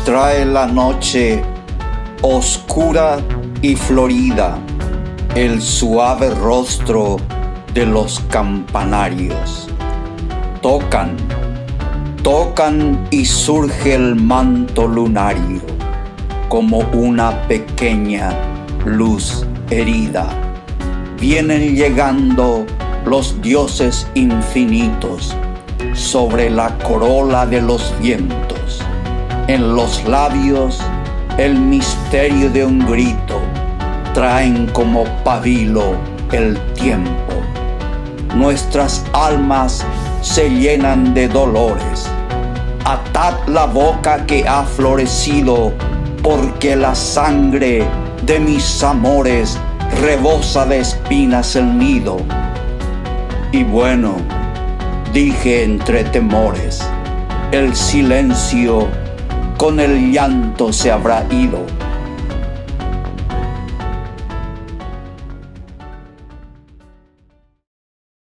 trae la noche oscura y florida el suave rostro de los campanarios. Tocan, tocan y surge el manto lunario como una pequeña luz herida. Vienen llegando los dioses infinitos sobre la corola de los vientos. En los labios el misterio de un grito, traen como pabilo el tiempo. Nuestras almas se llenan de dolores. Atad la boca que ha florecido, porque la sangre de mis amores rebosa de espinas el nido. Y bueno, dije entre temores, el silencio con el llanto se habrá ido.